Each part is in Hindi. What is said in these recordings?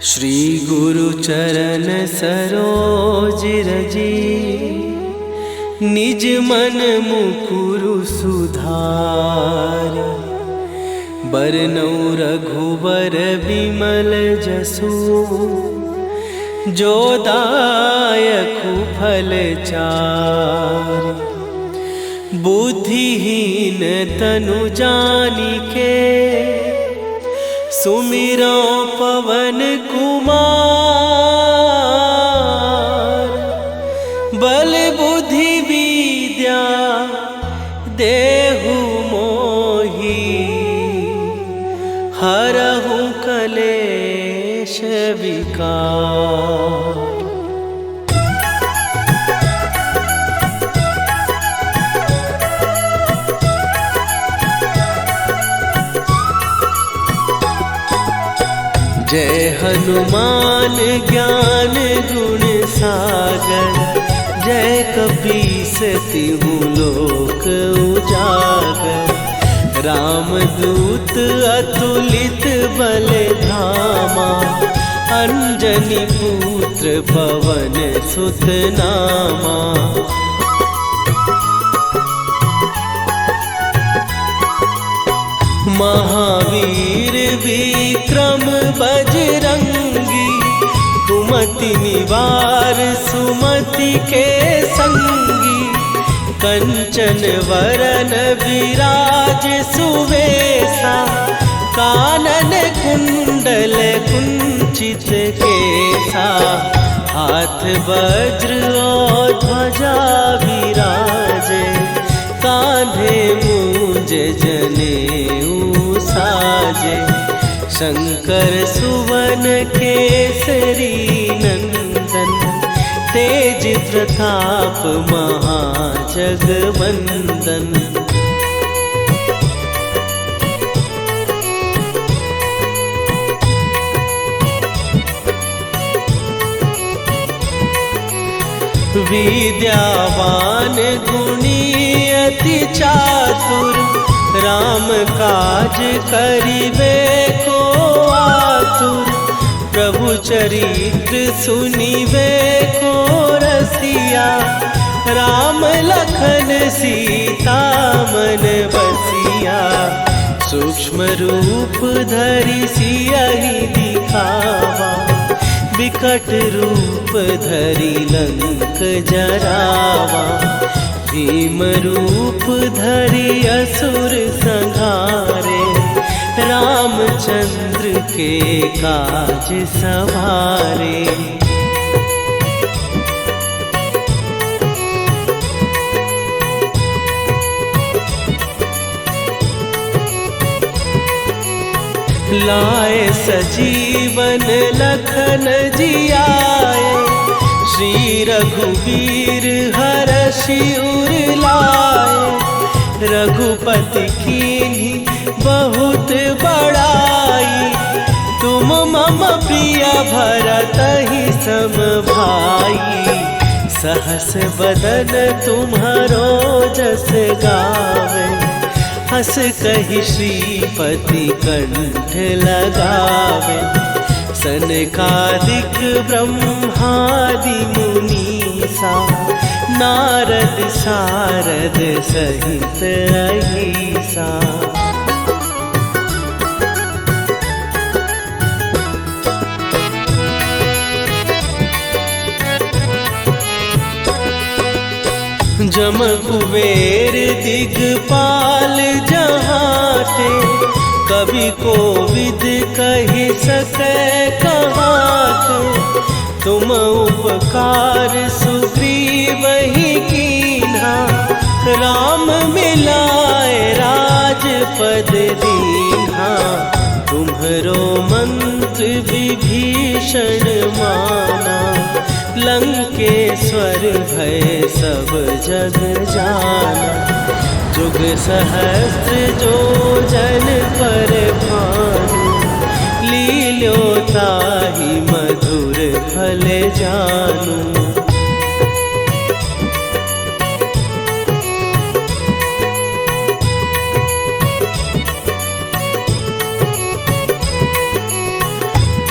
श्री गुरु चरण सरोज रजी, निज मन मुकुरु सुधार। बरनौ रघुबर बिमल जसु, जो दायकु फल चार। बुद्धिहीन तनु जानिके, सुमिरो पवन कुमार। बल बुद्धि विद्या देहु मोहि, हरहु कलेश विकार। जय हनुमान ज्ञान गुण सागर, जय कपीस तिहु लोक उजागर। रामदूत अतुलित बल धामा, अंजनी पुत्र पवन सुत नामा। महावीर विक्रम बजरंगी, कुमति निवार सुमति के संगी। कंचन वरन विराज सुवेशा, कानन कुंडल कुंचित केसा। हाथ वज्र और ध्वजा विराजे, कांधे मूंज जनेऊ साजे। शंकर सुवन केसरी नंदन, तेज प्रताप महाजगवंदन। विद्यावान गुणी अति चातुर, राम काज करिबे को आतुर। प्रभु चरित्र सुनिबे को रसिया, राम लखन सीता मन बसिया। सूक्ष्म रूप धरि सियहि दिखावा, विकट रूप धरि लंक जरावा। भीम रूप धरि असुर संहारे, रामचंद्र के काज सवारे। लाए सजीवन लखन जियाए, श्री रघुवीर हरषि उर लाए। रघुपति कीन्ही बहुत बड़ाई, तुम मम प्रिय भरतहि सम भाई। सहस बदन तुम्हरो जस गावे, हस कहि श्रीपति कंठ लगावे। सनकादिक ब्रह्मादि मुनीसा, नारद सारद सहित अहिसा। जम कुबेर दिगपाल जहाते, कवि कोविद कहि सकै कहाते। तुम उपकार सुग्रीवहि कीन्हा, राम मिलाए राजपद दीन्हा। तुम्हरो मंत्र विभीषण माना, लंकेश्वर भय सब जग जाना। जुग सहस्त्र जो जन पर भानु, लील्यो ताहि मधुर फल जानू।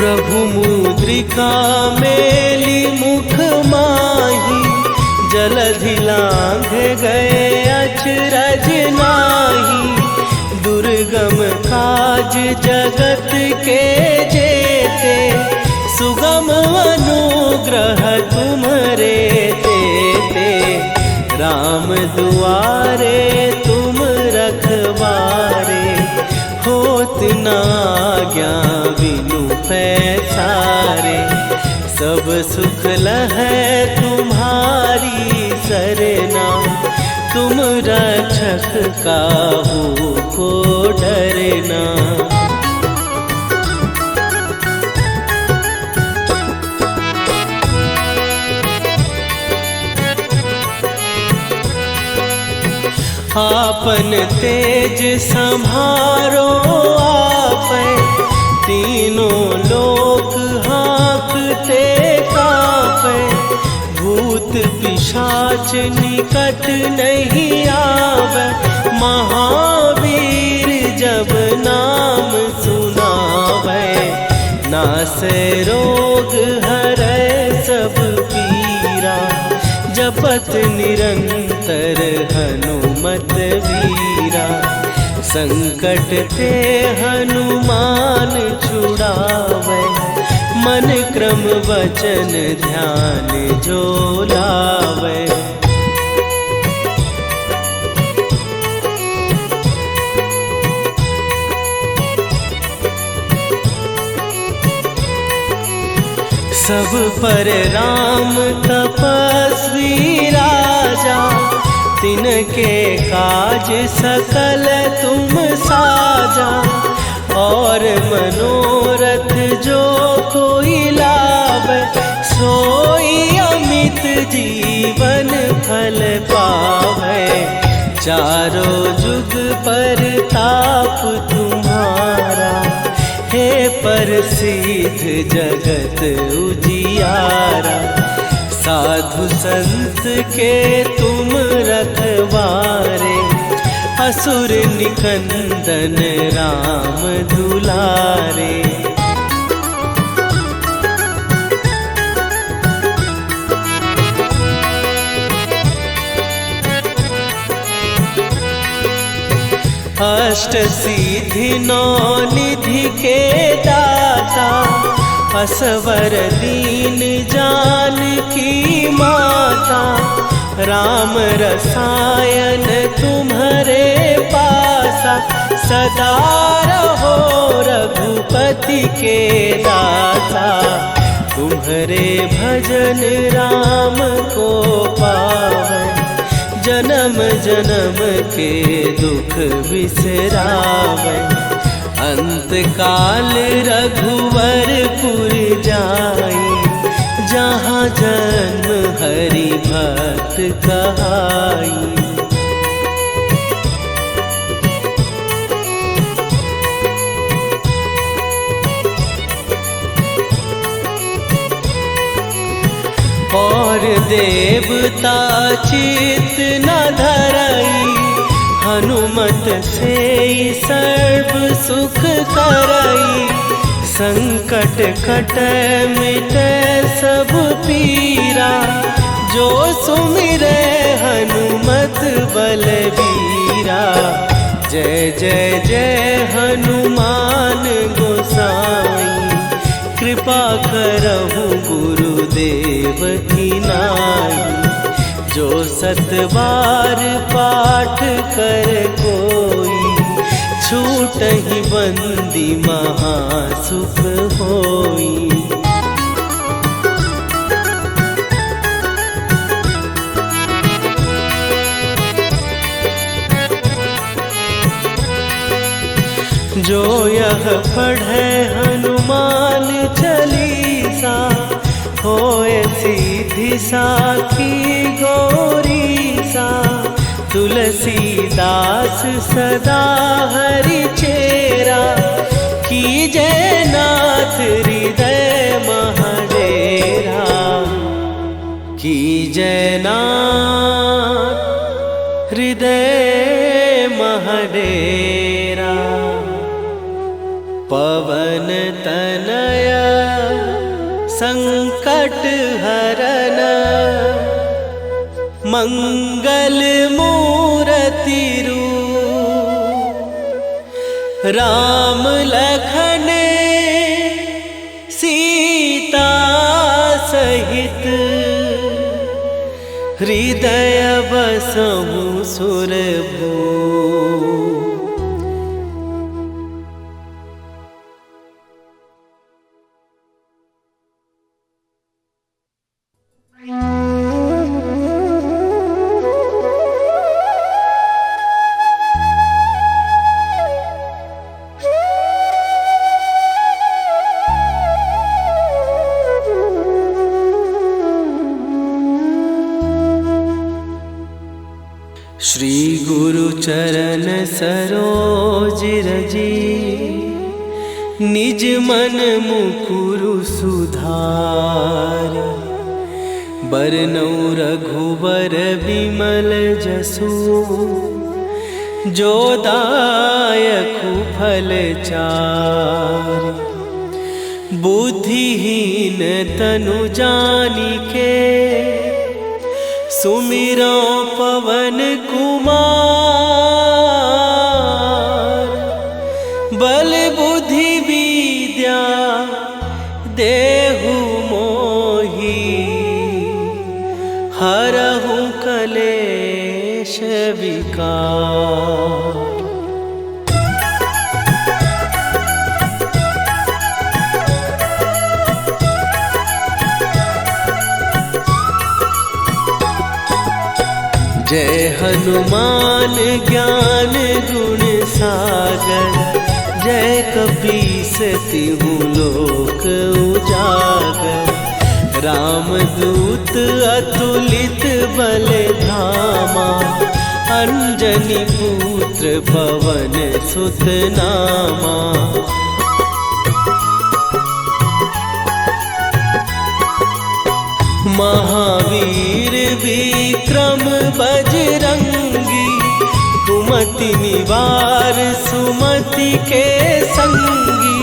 प्रभु मुद्रिका मेली मुख माही, जलधि लांघ गए अचरज नाही। दुर्गम काज जगत के जेते, सुगम अनुग्रह तुम्हरे तेते। राम दुआरे तुम रखवारे, होत न आज्ञा बिनु पैसारे। सब सुख लहै तुम्हारी सरना, तुम रक्षक काहू को डरना। आपन तेज संभारो आपै, तीनों लोक हाँकते कांपै। भूत पिशाच निकट नहीं आवे, महावीर जब नाम सुनावे। नासै रोग हरै सब पीरा, जपत निरंतर हनुमत वीरा। संकट ते हनुमान छुड़ावे, मन क्रम वचन ध्यान जो लावे। सब पर राम तपस्वी राजा, तिनके काज सकल तुम साजा। और मनोरथ जो कोई लावे, सोई अमित जीवन फल पावे। चारों जुग पर ताप तुम्हारा, हे प्रसिद्ध जगत उजियारा। साधु संत के तुम रखवारे, असुर निकंदन राम दुलारे। अष्ट सिद्धि नौ निधि के दाता, असवर दीन जानकी माता। राम रसायन तुम्हारे पासा, सदा रहो रघुपति के दासा। तुम्हारे भजन राम को पावे, जन्म जन्म के दुख बिसरावे। अंत काल रघुवरपुर जाई, जहाँ जन्म हरि भक्त कहाई। और देवता चित न धरई, हनुमत से सर्व सुख करई। संकट कटै मिटै सब पीरा, जो सुमिरै हनुमत बलबीरा। जय जय जय हनुमान गोसाई, कृपा करहु गुरुदेव की नाई। जो सत बार पाठ कर कोई, छूटहि बंदी महासुख होई। जो यह पढ़े हनुमान चालीसा, होए सीधी साखी गौरीसा। तुलसीदास सदा हरि चेरा, कीजै नाथ हृदय महडेरा। कीजै नाथ हृदय महडेरा। पवन तनया संकट हरन मंगल मूर्ति रूप राम लखन सीता सहित हृदय बसहु सुरभू। श्री गुरु चरण सरोज रजी निज मन मुकुरु सुधार। बरनौ रघुबर बिमल जसु जो दायकु फल चार। बुद्धिहीन तनु जानिके सुमिरो पवन कुमार। बल बुद्धि विद्या देहु मोहि हरहु कलेश विकार। जय हनुमान ज्ञान गुण सागर। जय कपीस तिहु लोक उजागर। रामदूत अतुलित बल धामा। अंजनी पुत्र पवन सुत नामा। महावीर विक्रम बजरंगी। कुमति निवार सुमति के संगी।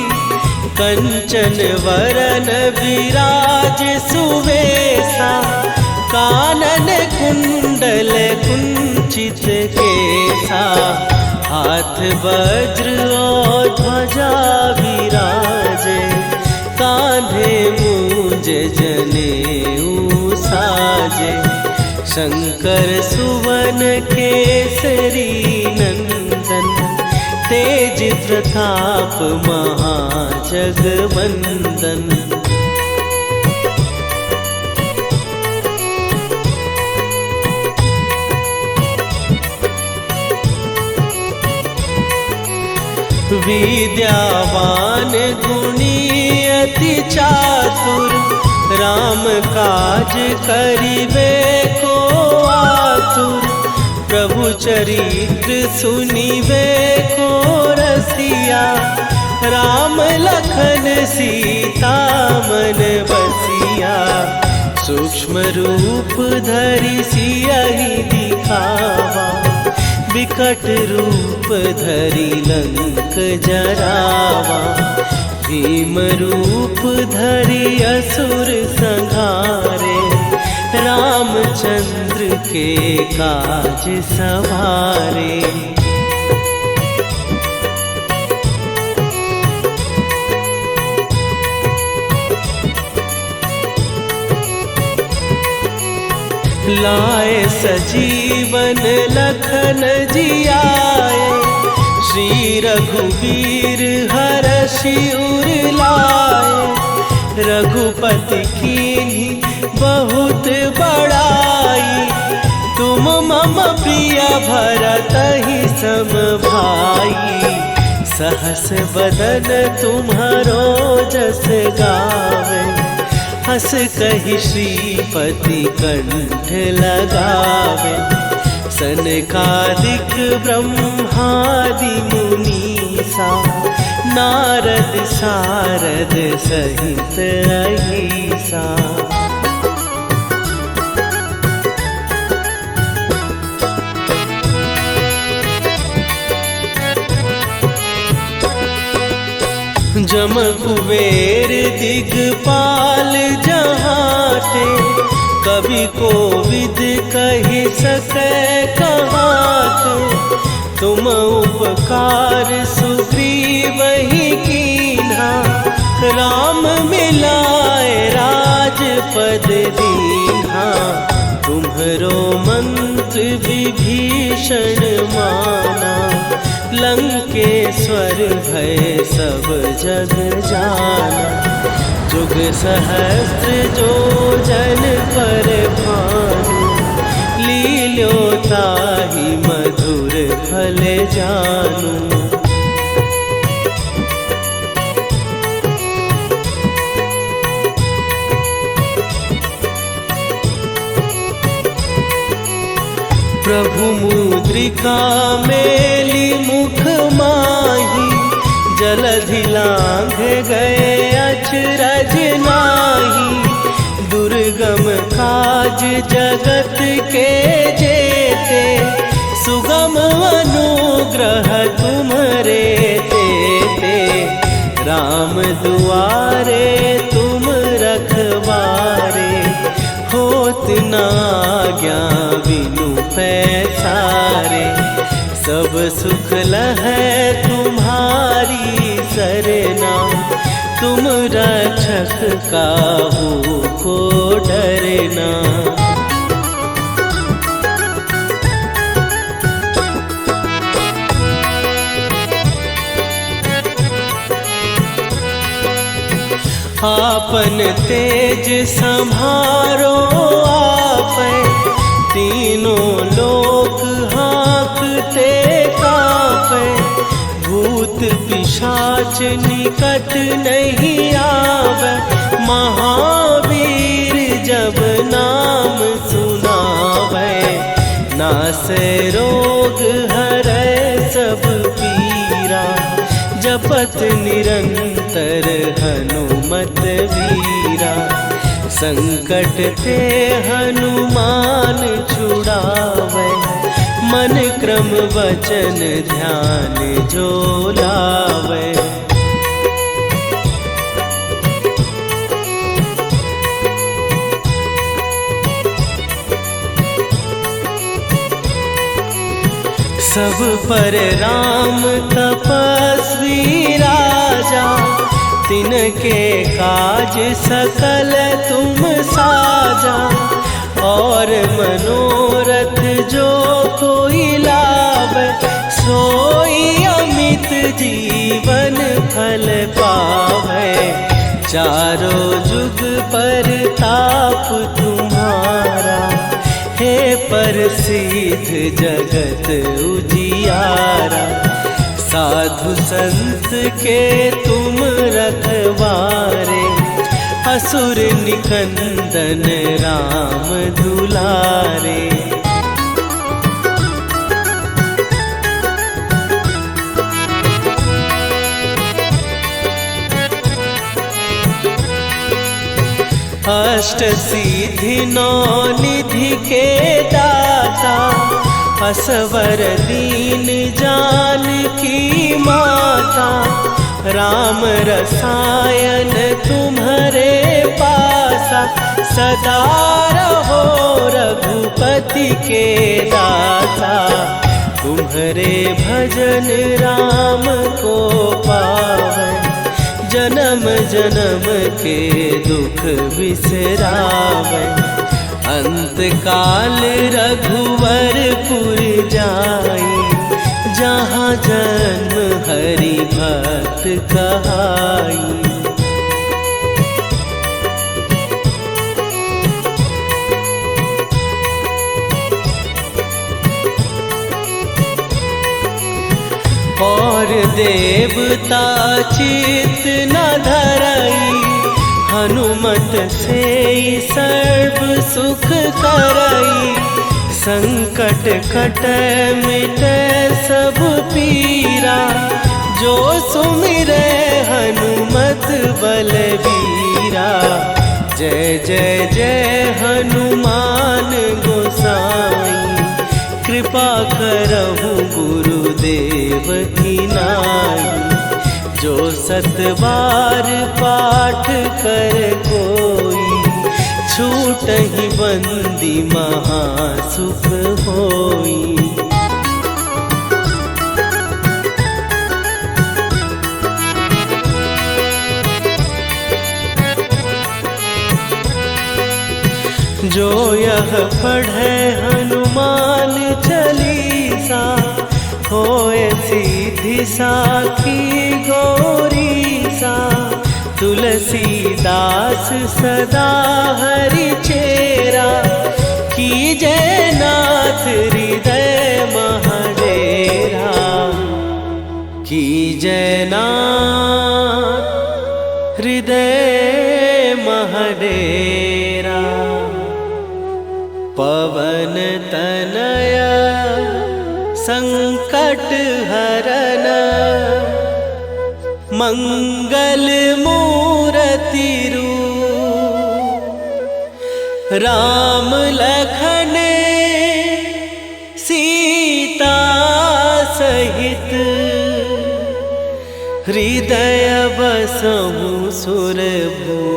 कंचन वरन विराज सुवेशा। कानन कुंडल कुंचित केसा। हाथ वज्र और ध्वजा विराजे। कांधे मूंज जनेऊ साजे। शंकर सुवन केसरी नंदन। तेज प्रताप महाजगवंदन। विद्यावान गुणी अति चातुर। राम काज करिबे को आतुर। प्रभु चरित्र सुनिबे को रसिया। राम लखन सीता मन बसिया। सूक्ष्म रूप धरि सियहि दिखावा। विकट रूप धरि लंक जरावा। भीम रूप धरि असुर संहारे। रामचंद्र के काज सवारे। लाए सजीवन लखन जियाए। श्री रघुवीर हरषि उर लाए। रघुपति कीन्ही बहुत बड़ाई। तुम मम प्रिय भरतहि सम भाई। सहस बदन तुम्हारो जस गावे। हस कहि श्रीपति कंठ लगावे। सनकादिक ब्रह्मादि मुनीसा। नारद सारद सहित अहिसा। जम कुबेर दिगपाल जहाते, कवि कोविद कहि सकै कहाते। तुम उपकार सुग्रीवहि कीन्हा, राम मिलाए राजपद दीन्हा। तुम्हरो मंत्र विभीषण माना, लंकेश्वर भय सब जग जाना। जुग सहस्त्र जो जन पर भानु, लील्यो ताहि मधुर फल जानू। प्रभु मुद्रिका मेली मुख माही, जलधि लांघ गए अचरज नाही। दुर्गम काज जगत के जेते, सुगम अनुग्रह तुम्हरे तेते। राम दुआरे तुम रखवारे, होत न आज्ञा बिनु पैसारे। सब सुख लहै तुम्हारी सरना, तुम रक्षक काहू को डरना। आपन तेज सम्हारो आपै, तीनों लोक हाँकते कांपै। भूत पिशाच निकट नहीं आवे, महावीर जब नाम सुनावे। नासै रोग हरै सब पीरा, जपत निरंतर हनुमत वीरा। संकट ते हनुमान छुड़ावे, मन क्रम वचन ध्यान जो लावे। सब पर राम तपस्वी राजा, तिनके काज सकल तुम साजा। और मनोरथ जो कोई लावे, सोई अमित जीवन फल पावे। चारों जुग पर ताप तुम्हारा, हे प्रसिद्ध जगत उजियारा। साधु संत के तुम रखवारे, असुर निकंदन राम दुलारे। अष्ट सिद्धि नौ निधि के दाता, असवर दीन जानकी माता। राम रसायन तुम्हारे पासा, सदा रहो रघुपति के दासा। तुम्हारे भजन राम को पावै, जन्म जन्म के दुख बिसरावै। अंत काल रघुवरपुर जाई, जहाँ जन्म हरि भक्त कहाई। और देवता चित न धरई, हनुमत से सर्व सुख करई। संकट कटै मिटै सब पीरा, जो सुमिरै हनुमत बलबीरा। जय जय जय हनुमान गोसाई, कृपा करहु गुरुदेव की नाई। जो जो 7 बार पाठ कर कोई, छूटहि बंदी महासुख होई। जो यह पढ़े हनुमान चालीसा, होए सीधी साखी गौरीसा। तुलसीदास सदा हरि चेरा, कीजय नाथ हृदय महडेरा। कीजय नाथ हृदय महडेरा। पवन तनया संकट हरन, मंगल मूर्ति रूप। राम लखन सीता सहित, हृदय बसहु सुरभूप।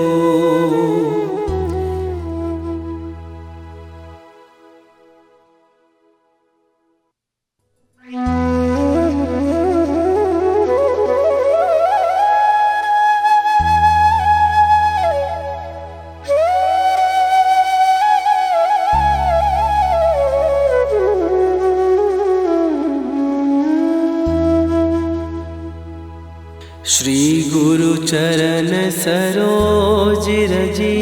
श्री गुरु चरण सरोज रजी,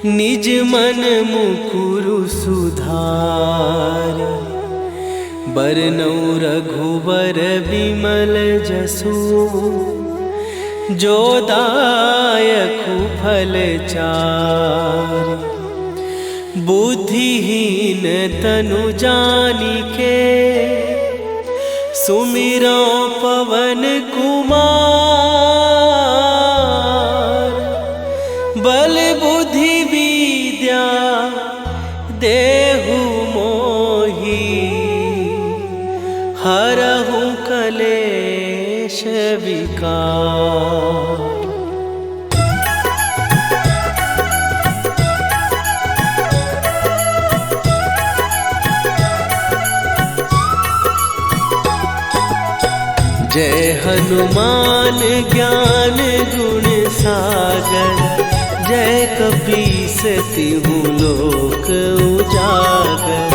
निज मन मुकुरु सुधार। बरनउँ रघुबर बिमल जसु, जो दायकु फल चार। बुद्धिहीन तनु जानिके, सुमिरो पवन कुमार। बल बुद्धि विद्या देहु मोहि, हरहु कलेश विकार। जय हनुमान ज्ञान गुण सागर, जय कपीस तिहु लोक उजागर।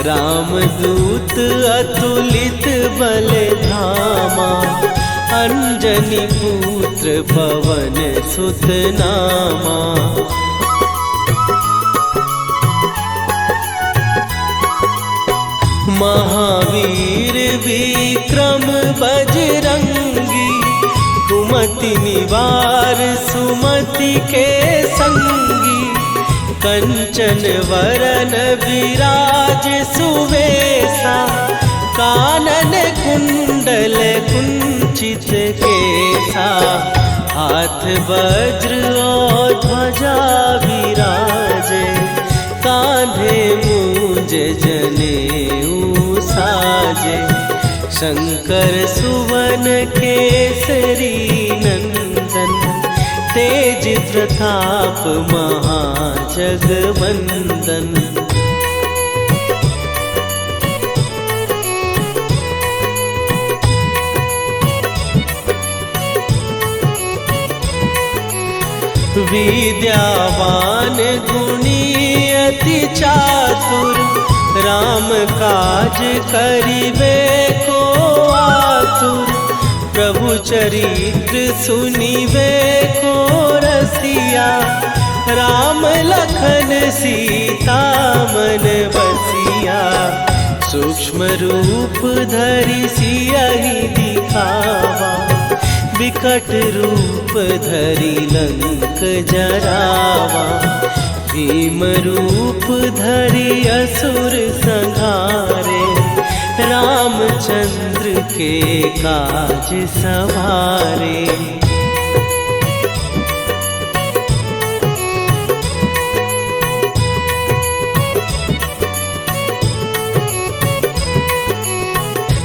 रामदूत अतुलित बल धामा, अंजनी पुत्र पवन सुत नामा। महावीर विक्रम बजरंगी, कुमति निवार सुमति के संगी। कंचन वरन विराज सुवेशा, कानन कुंडल कुंचित केसा। हाथ वज्र और ध्वजा विराजे, कांधे मूंज जनेऊ साजे। शंकर सुवन केसरी नंदन, तेज प्रताप महाजगवंदन। विद्यावान गुणी अति चातुर, राम काज करिबे को आतुर। प्रभु चरित्र सुनिबे को रसिया, राम लखन सीता मन बसिया। सूक्ष्म रूप धरि सियहि दिखावा, विकट रूप धरि लंक जरावा। भीम रूप धरि असुर संहारे, रामचंद्र के काज सवारे।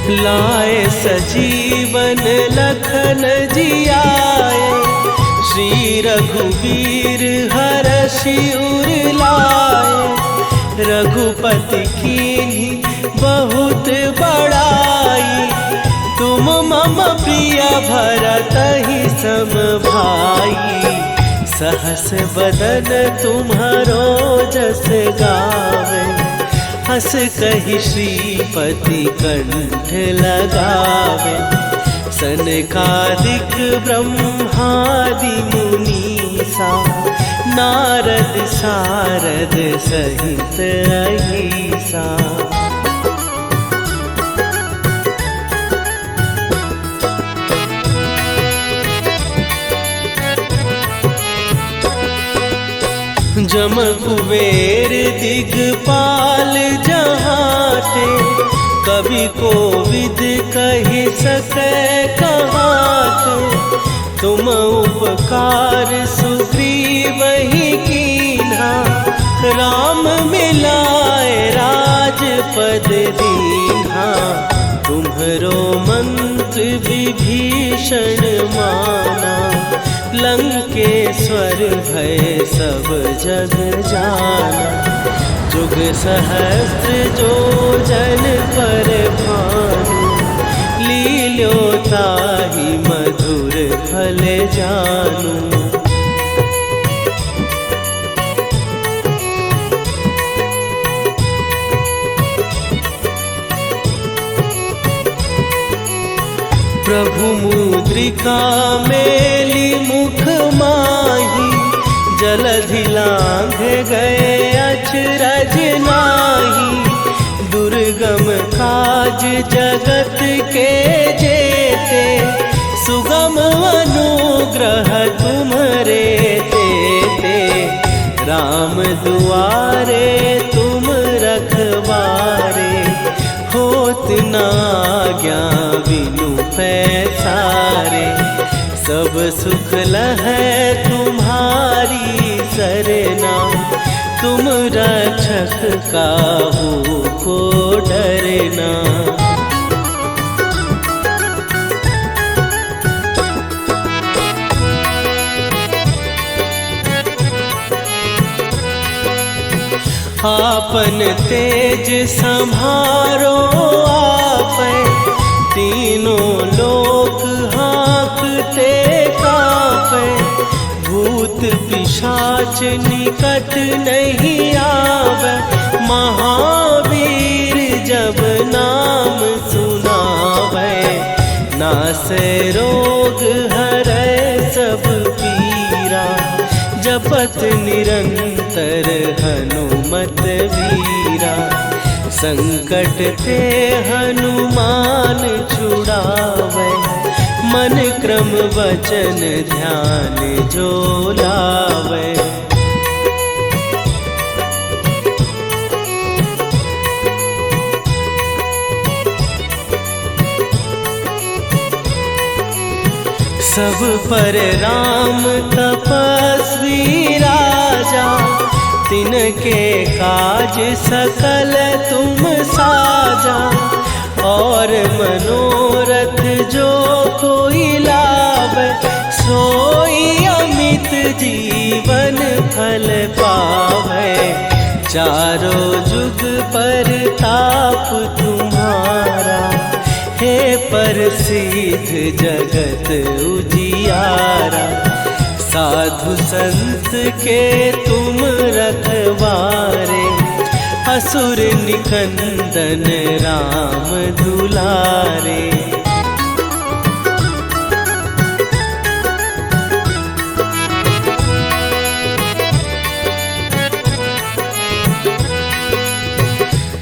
लाए सजीवन लखन जियाए, श्री रघुवीर हरषि उर लाए। रघुपति कीन्ही बहुत बड़ाई, तुम मम प्रिय भरतहि सम भाई। सहस बदन तुम्हारो जस गावे, हस कहि श्रीपति कंठ लगावे। सनकादिक ब्रह्मादि मुनीसा, नारद सारद सहित अहिसा। जम कुबेर दिगपाल जहाते, कवि कोविद कहि सकै कहाते। तुम उपकार सुग्रीवहि कीन्हा, राम मिलाए राजपद दीन्हा। तुम्हरो मंत्र विभीषण माना, लंकेश्वर भय सब जग जाना। जुग सहस्त्र जो जन पर भानु, लील्यो ताहि मधुर फल जानू। प्रभु मुद्रिका मेली मुख माही, जलधि लांघ गए अचरज नाही। दुर्गम काज जगत के जेते, सुगम अनुग्रह तुम्हरे तेते। राम दुआरे तुम रखवारे, होत न आज्ञा बिनु पैसारे। सब सुख लहै तुम्हारी सरना, तुम रक्षक काहू को डरना। आपन तेज संभारो आपै, तीनों लोक हाँकते कांपै। भूत पिशाच निकट नहीं आवे, महावीर जब नाम सुनावे। नासै रोग हरै सब पीरा, जपत निरंतर हनुमत वीरा। संकट ते हनुमान छुड़ावे, मन क्रम वचन ध्यान जो लावे। सब पर राम तपस्वी राजा, तिनके काज सकल तुम साजा। और मनोरथ जो कोई लावे, सोई अमित जीवन फल पावे। चारों जुग पर ताप तुम्हारा, हे प्रसिद्ध जगत उजियारा। साधु संत के तुम रखवारे, असुर निकंदन राम दुलारे।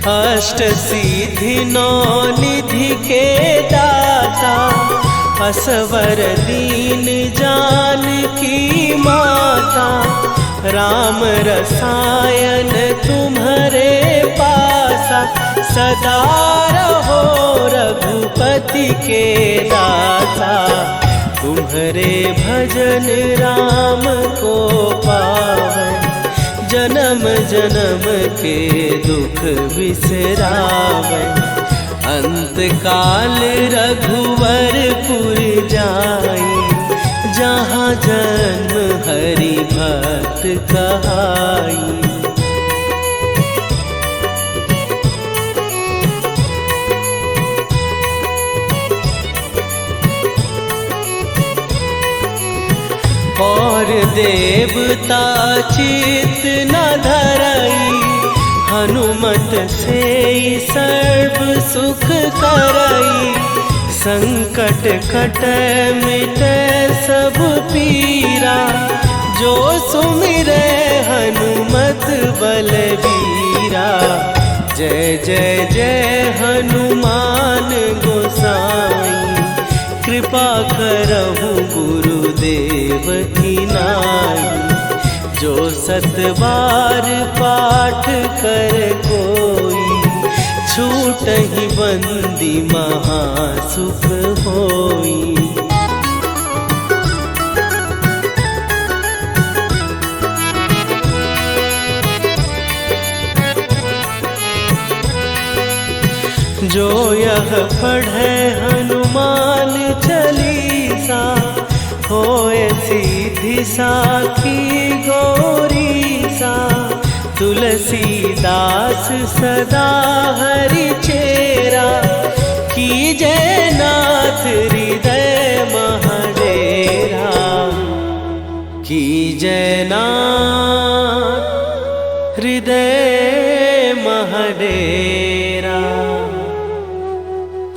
अष्ट सिद्धि नौ निधि के दाता, असवर दीन जानकी माता। राम रसायन तुम्हारे पासा, सदा रहो रघुपति के दासा। तुम्हारे भजन राम को पावे, जन्म जन्म के दुख बिसरावे। अंत काल रघुवरपुर जाई, जहाँ जन्म हरि भक्त कहाई। और देवता चित न धरई, हनुमत से सर्व सुख करई। संकट कटै मिटै सब पीरा, जो सुमिरै हनुमत बलबीरा। जय जय जय हनुमान गोसाई, कृपा करहु गुरुदेव की नाई। जो सत बार पाठ कर कोई, छूटहि बंदी महासुख होई। जो यह पढ़े हनुमान चालीसा, होए सीधी साखी गौरीसा। तुलसीदास सदा हरि चेरा, कीजय नाथ हृदय महडेरा। कीजय नाथ हृदय महडेरा।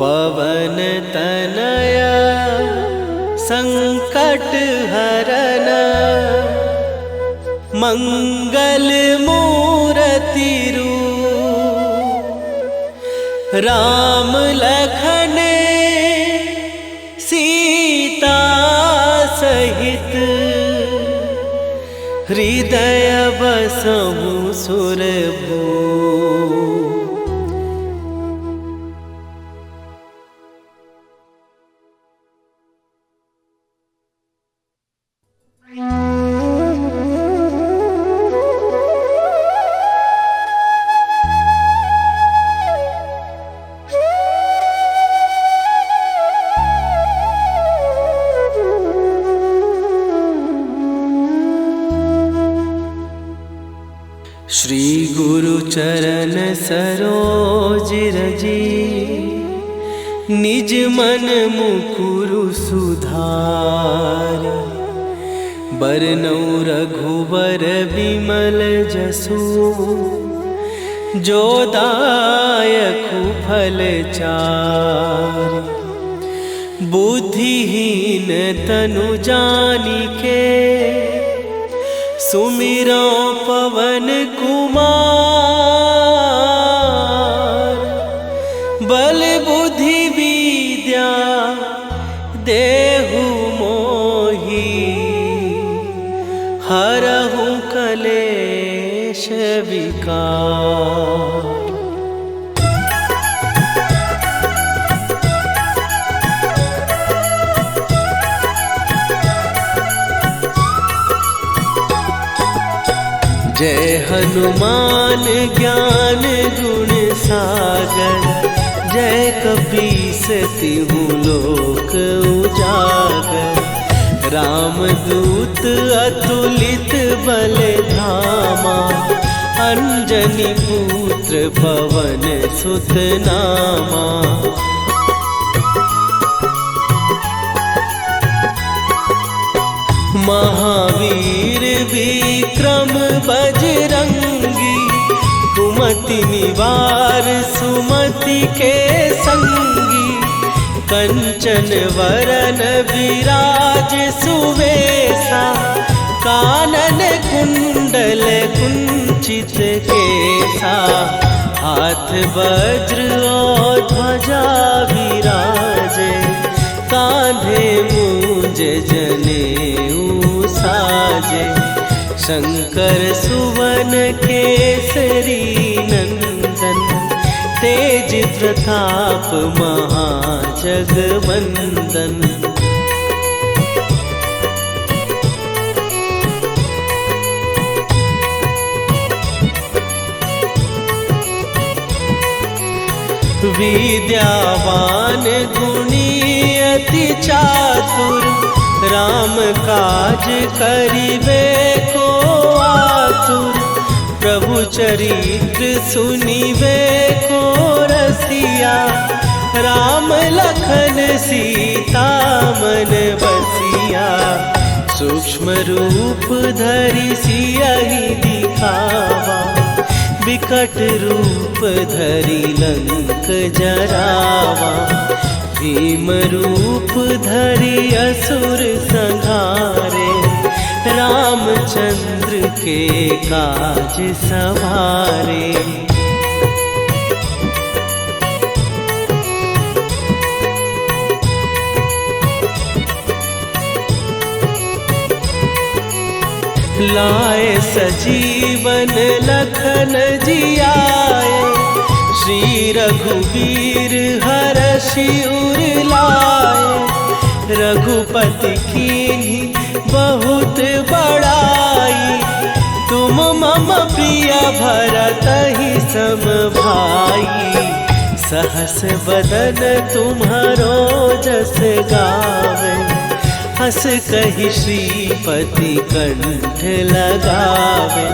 पवन तनया संकट हरन, मंगल मूरति रूप। राम लखन सीता सहित, हृदय बसहु सुरभूप। श्री गुरु चरण सरोज रजी, निज मन मुकुरु सुधार। बरनउँ रघुवर बिमल जसु, जो दायकु फल चारि। बुद्धिहीन तनु जानिके, सुमिरो पवन कुमार। बल बुद्धि विद्या देहु मोहि, हरहु कलेश विकार। जय हनुमान ज्ञान गुण सागर, जय कपीस तिहु लोक उजागर। रामदूत अतुलित बल धामा, अंजनी पुत्र पवन सुत नामा। महावीर विक्रम बजरंगी, कुमति निवार सुमति के संगी। कंचन वरन विराज सुवेशा, कानन कुंडल कुंचित केसा। हाथ वज्र और ध्वजा विराजे, कांधे मूंज जनेऊ साजे। शंकर सुवन केसरी नंदन, तेज प्रताप महाजगवंदन। विद्यावान गुणी अति चातुर, राम काज करिबे को आतुर। प्रभु चरित्र सुनिबे को रसिया, राम लखन सीता मन बसिया। सूक्ष्म रूप धरि सियहि दिखावा, विकट रूप धरि लंक जरावा। भीम रूप धरि असुर संहारे, रामचंद्र के काज सवारे। लाए सजीवन लखन जियाए, श्री रघुवीर हरषि उर लाए। रघुपति कीन्ही बहुत बड़ाई, तुम मम प्रिय भरतहि सम भाई। सहस बदन तुम्हारो जस गावे, हस कहि श्रीपति कंठ लगावे।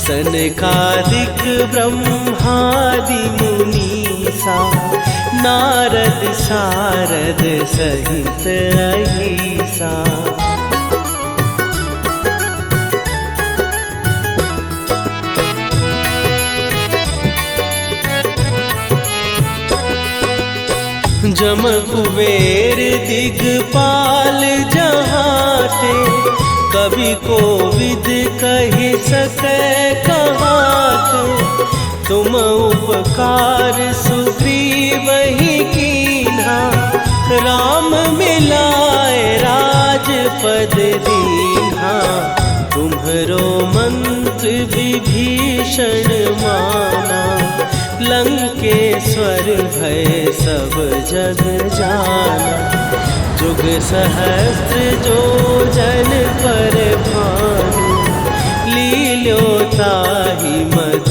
सनकादिक ब्रह्मादि मुनीसा, नारद सारद सहित अहिसा। जम कुबेर दिगपाल जहाते, कवि कोविद कहि सकै कहाते। तुम उपकार सुग्रीवहि कीन्हा, राम मिलाए राजपद दीन्हा। तुम्हरो मंत्र विभीषण माना, लंकेश्वर भय सब जग जाना। जुग सहस्त्र जो जन पर भानु, लील्यो ताहि मधुर